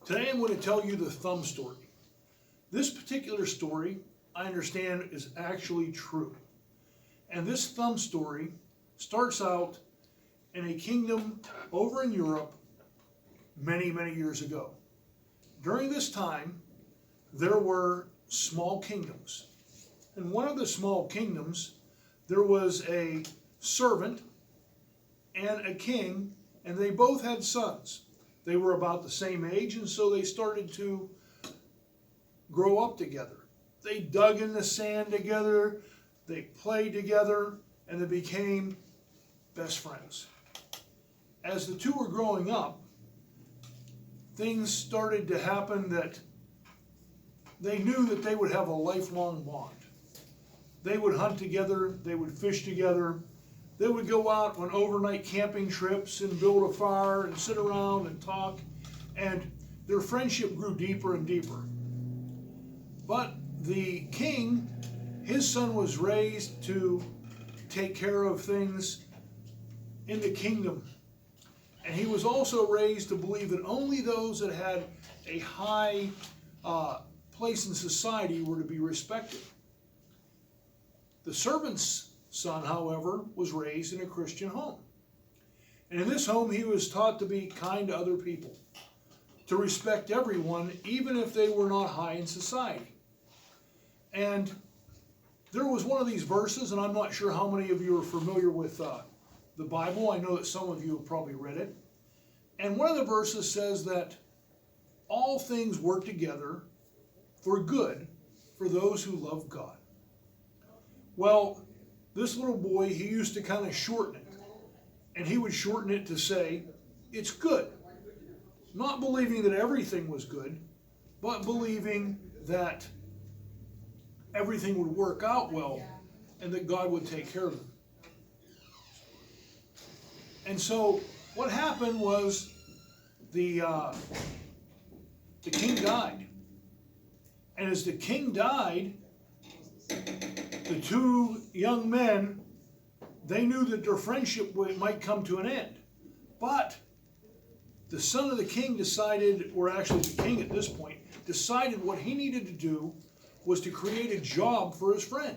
Today I'm going to tell you the thumb story. This particular story, I understand, is actually true. And this thumb story starts out in a kingdom over in Europe many, many years ago. During this time, there were small kingdoms. In one of the small kingdoms, there was a servant and a king, and they both had sons. They were about the same age, and so they started to grow up together. They dug in the sand together, they played together, and they became best friends. As the two were growing up, things started to happen that they knew that they would have a lifelong bond. They would hunt together, they would fish together, they would go out on overnight camping trips and build a fire and sit around and talk, and their friendship grew deeper and deeper. But the king, his son was raised to take care of things in the kingdom. And he was also raised to believe that only those that had a high place in society were to be respected. The servant's son, however, was raised in a Christian home. And in this home, he was taught to be kind to other people, to respect everyone, even if they were not high in society. And there was one of these verses, and I'm not sure how many of you are familiar with the Bible. I know that some of you have probably read it. And one of the verses says that all things work together for good for those who love God. Well, this little boy, he used to kind of shorten it. And he would shorten it to say, it's good. Not believing that everything was good, but believing that everything would work out well and that God would take care of them. And so what happened was the king died. And as the king died, the two young men, they knew that their friendship might come to an end. But the son of the king decided, or actually the king at this point, decided what he needed to do was to create a job for his friend.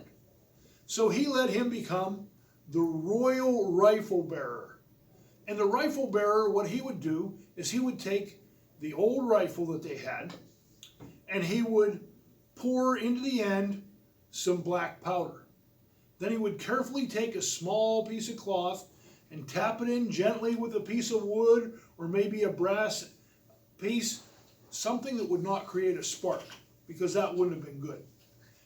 So he let him become the royal rifle bearer. And the rifle bearer, what he would do is he would take the old rifle that they had and he would pour into the end some black powder. Then he would carefully take a small piece of cloth and tap it in gently with a piece of wood or maybe a brass piece, something that would not create a spark, because that wouldn't have been good.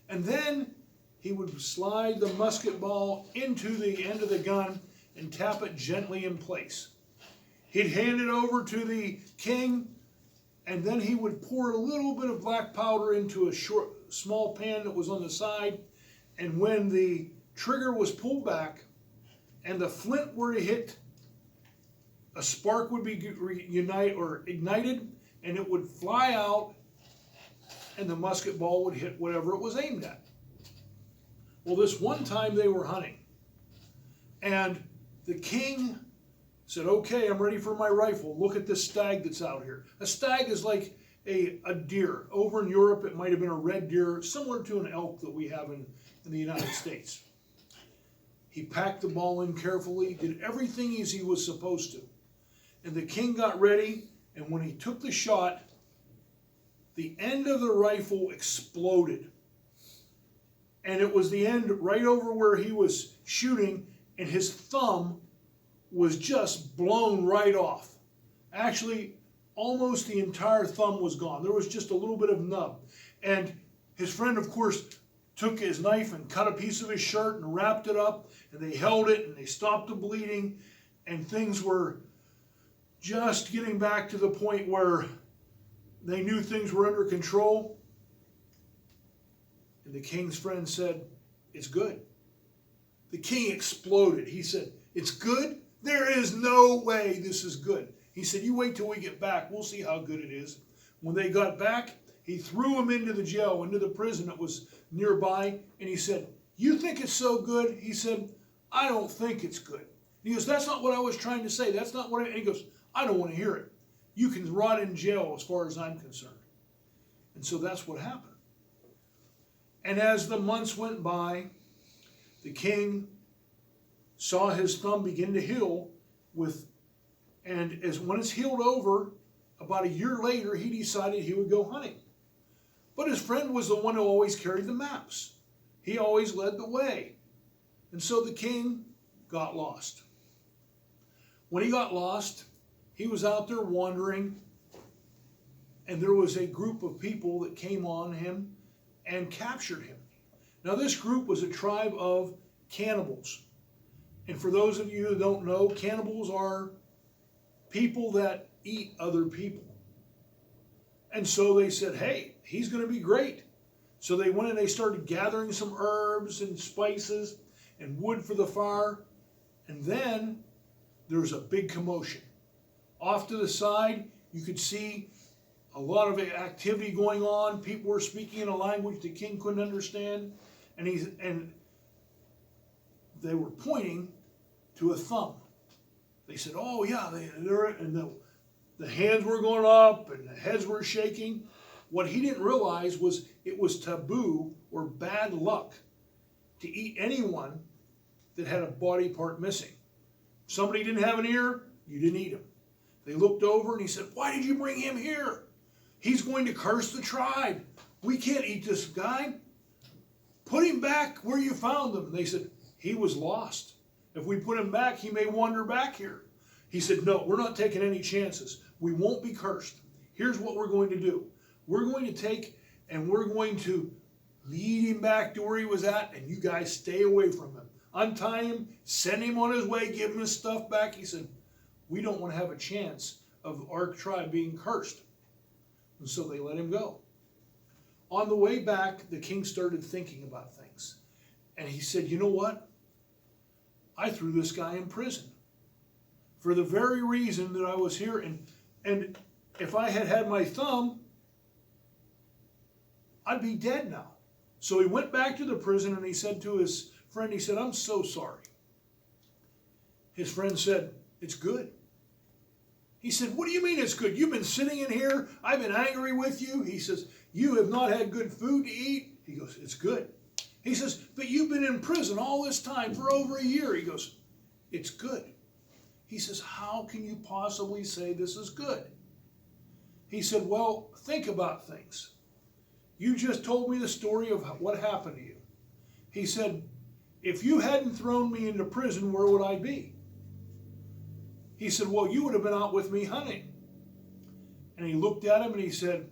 And then he would slide the musket ball into the end of the gun and tap it gently in place. He'd hand it over to the king, and then he would pour a little bit of black powder into a small pan that was on the side, and when the trigger was pulled back and the flint were to hit, a spark would be ignited, and it would fly out, and the musket ball would hit whatever it was aimed at. Well, this one time they were hunting, and the king said, okay, I'm ready for my rifle. Look at this stag that's out here. A stag is like a deer. Over in Europe, it might have been a red deer, similar to an elk that we have in the United States. He packed the ball in carefully, did everything as he was supposed to. And the king got ready, and when he took the shot, the end of the rifle exploded. And it was the end right over where he was shooting, and his thumb was just blown right off. Actually, almost the entire thumb was gone. There was just a little bit of nub. And his friend, of course, took his knife and cut a piece of his shirt and wrapped it up, and they held it and they stopped the bleeding, and things were just getting back to the point where they knew things were under control. And the king's friend said, it's good. The king exploded. He said, it's good? There is no way this is good. He said, you wait till we get back. We'll see how good it is. When they got back, he threw him into the jail, into the prison that was nearby, and he said, you think it's so good? He said, I don't think it's good. He goes, that's not what I was trying to say. That's not what and he goes, I don't want to hear it. you can rot in jail as far as I'm concerned. And so that's what happened. And as the months went by, the king saw his thumb begin to heal and when it's healed over, about a year later, he decided he would go hunting. But his friend was the one who always carried the maps. He always led the way. And so the king got lost. When he got lost, he was out there wandering, and there was a group of people that came on him and captured him. Now this group was a tribe of cannibals. And for those of you who don't know, cannibals are people that eat other people. And so they said, hey, he's going to be great. So they went and they started gathering some herbs and spices and wood for the fire. And then there was a big commotion. Off to the side, you could see a lot of activity going on. People were speaking in a language the king couldn't understand. And they were pointing to a thumb. They said, oh yeah, the hands were going up and the heads were shaking. What he didn't realize was it was taboo or bad luck to eat anyone that had a body part missing. If somebody didn't have an ear, you didn't eat him. They looked over and he said, why did you bring him here? He's going to curse the tribe. We can't eat this guy. Put him back where you found him. And they said, he was lost. If we put him back, he may wander back here. He said, no, we're not taking any chances. We won't be cursed. Here's what we're going to do. We're going to take and we're going to lead him back to where he was at, and you guys stay away from him. Untie him, send him on his way, give him his stuff back. He said, we don't want to have a chance of our tribe being cursed. And so they let him go. On the way back, the king started thinking about things. And he said, you know what? I threw this guy in prison for the very reason that I was here. And if I had had my thumb, I'd be dead now. So he went back to the prison and he said to his friend, he said, I'm so sorry. His friend said, it's good. He said, what do you mean it's good? You've been sitting in here. I've been angry with you. He says, you have not had good food to eat. He goes, it's good. He says, but you've been in prison all this time for over a year. He goes, it's good. He says, how can you possibly say this is good? He said, well, think about things. You just told me the story of what happened to you. He said, if you hadn't thrown me into prison, where would I be? He said, well, you would have been out with me hunting. And he looked at him and he said,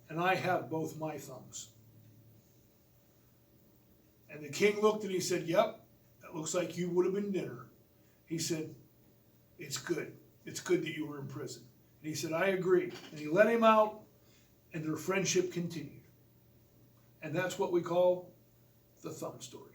and I have both my thumbs. And the king looked and he said, yep, that looks like you would have been dinner. He said, it's good. It's good that you were in prison. And he said, I agree. And he let him out, and their friendship continued. And that's what we call the thumb story.